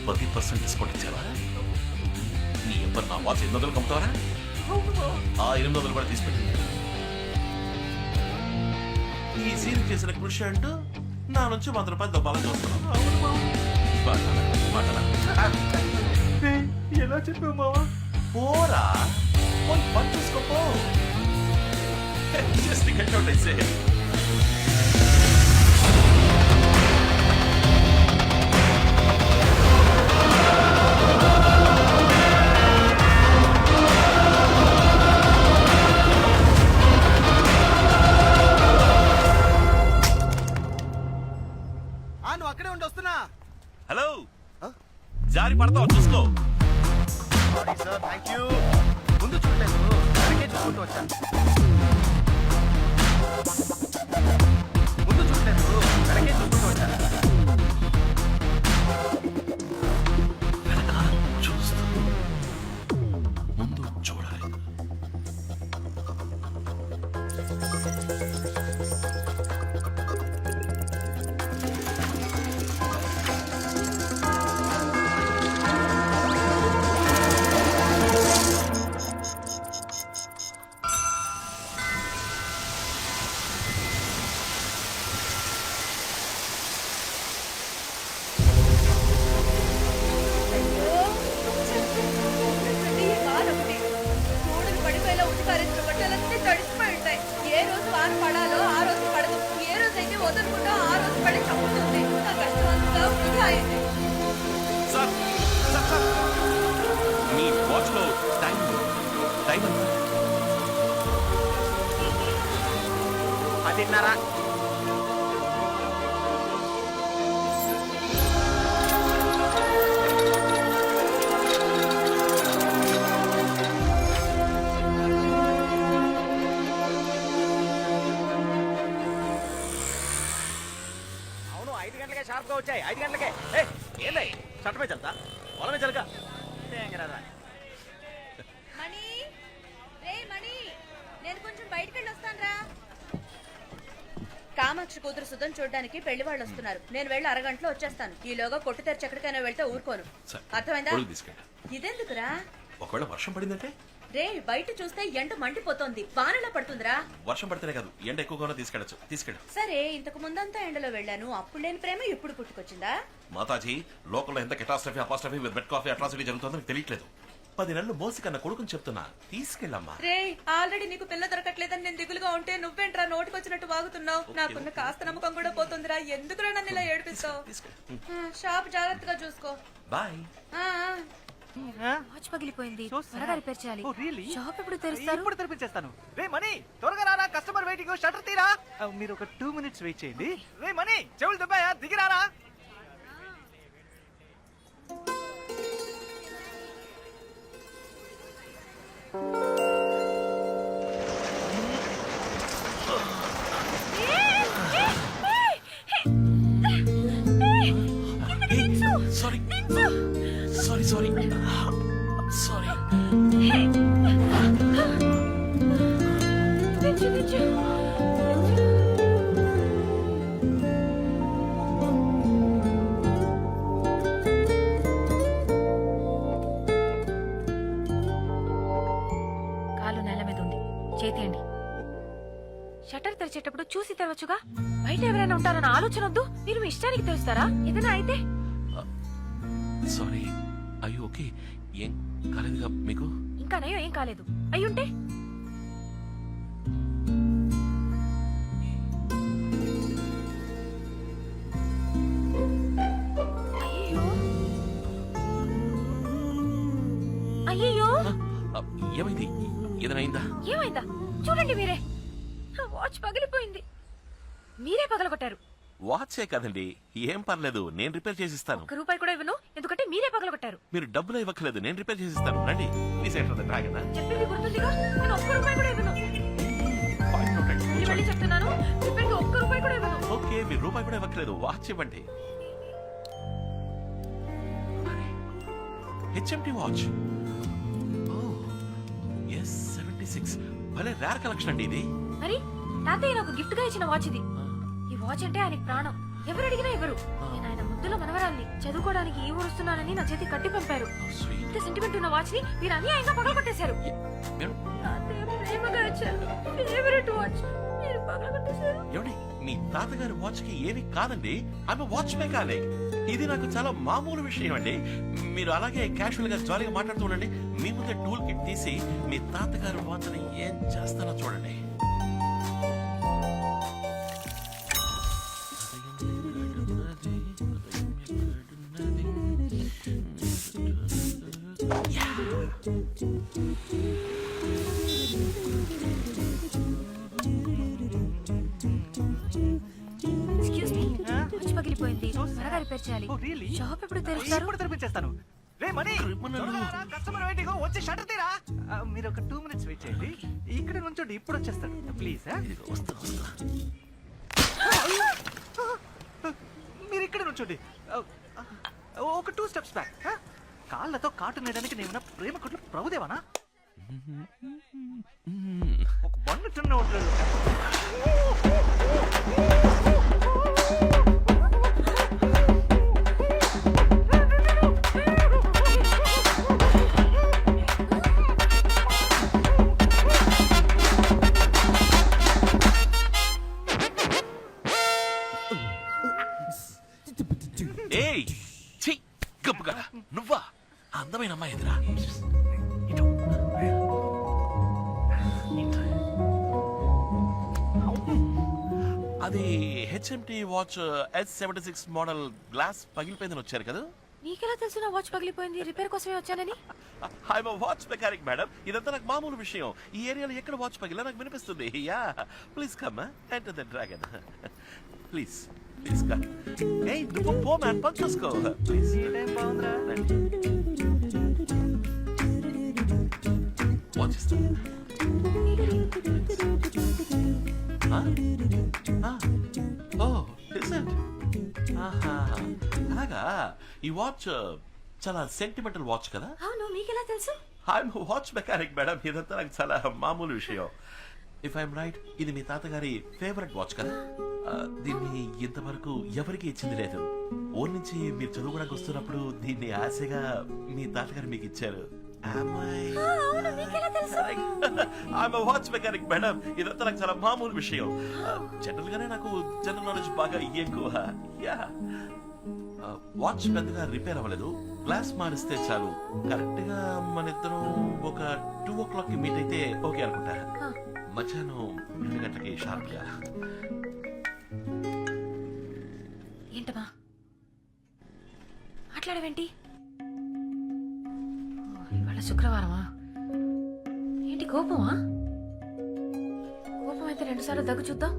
10% discount ఇచ్చావా? నీ ఎవరు నా వాచ్ 800 అమ్ముతావరా? ఆ 800 కూడా తీసుకెళ్ళి ఈ సీన్ చేసిన కృషి అంటూ నా నుంచి 100 రూపాయలు దొబ్బాలని చూస్తున్నాను. ఎలా చెప్పావు మావా? పోరా పోయి పని చూసుకోపో. Just get out, I say. నువ్వు అక్కడే ఉండి వస్తున్నా. హలో, జారి పడతావు చూసుకో. Sorry sir, thank you. ముందు చూడలేదు, వెనకే చూసుకుంటూ వచ్చాను. ముందు చూడలేదు, వెనకే చూసుకుంటూ వచ్చాను. చూస్తూ ముందు చూడాలి. మీ వాచ్ లో టైం ఎంత? 10:30. అవును, 5 గంటలకే షార్ప్ గా వచ్చాయి. 5 గంటలకే. ఏందై చట్టమే చల్తా, పొలమే చలక. మణి, రే మణి, నేను కొంచెం బయటికి వెళ్ళి వస్తానురా. కామాక్షి కూతురు సుధం చూడడానికి పెళ్లి వాళ్ళు వస్తున్నారు. నేను వెళ్ళి అరగంటలో వచ్చేస్తాను. ఈలోగా కొట్టు తెరిచి ఎక్కడికైనా వెళ్తే ఊరుకోను. అర్థమైందా? ఇదెందుకురా? ఒకవేళ వర్షం పడిందంటే? రే, బయట చూస్తే ఎండ మండిపోతోంది. వానలా పడుతుందిరా. వర్షం పడితేనే కాదు, ఎండ ఎక్కువగా తీసుకెళ్ళచ్చు. సరే, ఇంతకు ముందంతా ఎండలో వెళ్ళాను. అప్పుడు లేని ప్రేమ ఇప్పుడు పుట్టుకొచ్చిందా? మాతాజీ, లోకల్లో ఎంత catastrophe apostrophe with bed coffee atrocity జరుగుతుందో నీకు తెలియట్లేదు. 10 నెలలు మోసి కన్నా కొడుకుని చెప్తున్నా, తీసుకెళ్ళమ్మా. రే, ఆల్రెడీ నీకు పిల్ల దొరకట్లేదని నేను దిగులుగా ఉంటే నువ్వేంట్రా నోటికొచ్చినట్టు వాగుతున్నావు? నాకున్న కాస్త నమ్మకం కూడా పోతుందిరా. ఎందుకురా నన్ను ఇలా ఏడిపిస్తావు? షాప్ జాగ్రత్తగా చూసుకో. బాయ్. వాచ్ పగిలిపోయింది, త్వరగా రిపేర్ చేయాలి. షాప్ ఎప్పుడు తెరుస్తారు? ఇప్పుడు తెరిపించేస్తాను. రే మనీ, త్వరగా రారా, కస్టమర్ వెయిటింగ్, షట్టర్ తీరా. మీరు ఒక 2 minutes వెయిట్ చేయండి. రే మనీ, చెవులు దెబ్బయా, దిగిరారా. Sorry sorry sorry sorry. కాలు నేల మీద ఉంది, చేతియండి. షట్టర్ తెరిచేటప్పుడు చూసి తెరవచ్చుగా. బయట ఎవరైనా ఉంటారన్న ఆలోచన వద్దు. మీరు మీ ఇష్టానికి తెరుస్తారా? ఏదైనా అయితే? సారీ. అయ్యో, ఓకే. ఏం కాలేదుగా మీకు? ఇంకా నయ్యో, ఏం కాలేదు. అయ్యుంటే అయ్యో, ఏమైంది? ఏదైనా ఏమైందా? చూడండి మీరే, వాచ్ పగిలిపోయింది. మీరే పగలగొట్టారు. వాచే కదండి, ఏం పర్లేదు, నేను రిపేర్ చేసిస్తాను. ₹1 కూడా ఇవ్వను, ఎందుకంటే మీరే పగలగొట్టారు. మీరు డబ్బులు ఇవ్వట్లేదు, నేను రిపేర్ చేసిస్తాను. రండి, ప్లీజ్ ఎంటర్ ద డ్రాగన్. చెప్పింది గుర్తుందిగా, నేను ₹1 కూడా ఇవ్వను. మళ్ళీ చెప్తున్నాను, రిపేర్కి ₹1 కూడా ఇవ్వను. ఓకే, మీరు రూపాయి కూడా ఇవ్వట్లేదు, వాచ్ ఇవ్వండి. HMT watch. S76 భలే రేర్ కలెక్షన్ అండి ఇది. మరి తాతయ్య నాకు గిఫ్ట్ గా ఇచ్చిన వాచ్ ఇది. ఈ వాచ్ అంటే ఆయనకి ప్రాణం. ఎవరు అడిగినా ఎవరు నేను ఆయన ముద్దులో మనవరాల్ని చదువుకోవడానికి ఈ ఊరు వస్తున్నానని నా చేతి కట్టి పంపారు. ఇంత సెంటిమెంట్ ఉన్న వాచ్ ని మీరు అన్యాయంగా పగలగొట్టేశారు. తాతయ్య ప్రేమగా ఇచ్చారు ఫేవరెట్ వాచ్ మీరు పగలగొట్టేశారు. ఏమండి మీ తాతగారి వాచ్ కి ఏమి కాదండి, ఆమె వాచ్ మెకానిక్. ఇది నాకు చాలా మామూలు విషయం అండి. మీరు అలాగే క్యాషువల్ గా జాలీగా మాట్లాడుతూ ఉండండి. మీ ముందే టూల్ కిట్ తీసి మీ తాతగారి వాచ్ ని ఏం చేస్తానో చూడండి. ఎక్స్క్యూజ్ మీ వాచ్ పగిలిపోయింది, త్వరగా రిపేర్ చేయాలి. Oh, really? షాప్ ఎప్పుడు తెరుస్తారు? ఇప్పుడు తెరిపించేస్తాను. రే మనీ కస్టమర్ వెయిటింగ్ వచ్చి షట్టర్ తీరా. మీరు ఒక 2 minutes వెయిట్ చేయండి. ఇక్కడ నుంచోండి, ఇప్పుడు వచ్చేస్తాడు ప్లీజ్. మీరు ఇక్కడ నుంచోండి. ఒక 2 steps బ్యాక్. కాళ్ళతో కాటు నేయడానికి నేను ప్రేమ కొట్లు ప్రభుదేవానా? ఒక బండి చిన్న ఉంటాడు. ఏయ్ ఛీ గబ్బుగా నువ్వా ఆ అందమైన అమ్మాయి ఎదురా. అది HMT watch S76 model glass పగిలిపోయిందని వచ్చారు కదా. నీకెలా తెలుసు నా వాచ్ పగిలిపోయింది? రిపేర్ కోసమే వచ్చానని. I'm watch mechanic madam. ఇదంతా నాకు మామూలు విషయం. ఈ ఏరియాలో ఎక్కడ వాచ్ పగిలా నాకు వినిపిస్తుంది. Yeah please come enter the dragon please please come. ఏయ్ నువ్వు పో మ్యాన్ పని చూసుకో ప్లీజ్. ఈ టైం బాగుందిరా. వాచ్ ఇస్తా. Oh is it? ఆహా అలాగా. ఈ వాచ్ చాలా సెంటిమెంటల్ వాచ్ కదా. అవును, మీకెలా తెలుసు? I'm watch mechanic madam. ఇదంతా నాకు చాలా మామూలు విషయం. ఇఫ్ ఐఎమ్ రైట్ ఇది మీ తాతగారి ఫేవరెట్ వాచ్ కదా. దీన్ని ఇంతవరకు ఎవరికి ఇచ్చింది లేదు. ఊరి నుంచి మీరు చదువుకోవడానికి వస్తున్నప్పుడు దీన్ని ఆశగా మీ తాతగారు మీకు ఇచ్చారు. Watch mechanic madam. ఇదంతా నాకు చాలా మామూలు విషయం. జనరల్ గానే నాకు జనరల్ నాలెడ్జ్ బాగా ఎక్కువ. యా వాచ్ పెద్దగా రిపేర్ అవ్వలేదు. గ్లాస్ మారిస్తే చాలు. కరెక్ట్ గా మన ఇద్దరం ఒక 2 o'clock కి మీట్ అయితే ఓకే అనుకుంటా. మధ్యాహ్నం 2 గంటలకి షార్ప్ గా. ఏంటమ్మా మాట్లాడవేంటి? ఇవాళ శుక్రవారమా? ఏంటి కోపమా? కోపం అయితే 2 సార్లు దగ్గు చూద్దాం.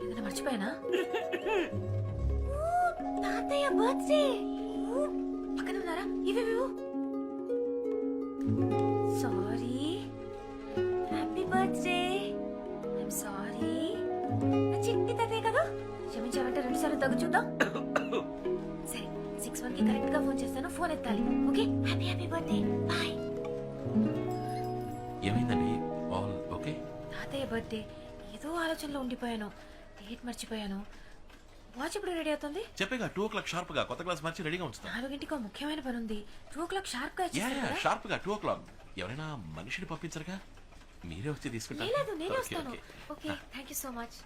ఏదైనా మర్చిపోయానా? తాతయ్య బర్త్డే పక్కన ఉన్నారా? ఇవేవేవో. Sorry, happy birthday. I'm sorry. నా చిట్టి తాతయ్య కదా, క్షమించావంటే 2 సార్లు దగ్గు చూద్దాం. సరే 6:1 కి కరెక్ట్ గా ఫోన్ చేస్తాను, ఫోన్ ఎత్తాలి. Okay, happy happy birthday, bye. ఏమైందండి? All okay? తాతయ్య బర్త్డే, ఏదో ఆలోచనలో ఉండిపోయాను, డేట్ మర్చిపోయాను. వాచ్ ఇప్పుడు రెడీ అవుతుంది. చెప్పేగా 2 o'clock షార్ప్ గా కొత్త గ్లాస్ మార్చి రెడీగా ఉంచుతా. 4 ముఖ్యమైన పని ఉంది. 2 o'clock షార్ప్ గా షార్ప్ గా 2 o'clock. ఎవరైనా మనిషిని పంపించరుగా, మీరే వచ్చి తీసుకుంటారు. లేదు, నేనే వస్తాను. Okay, thank you so much.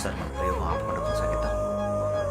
Sir మన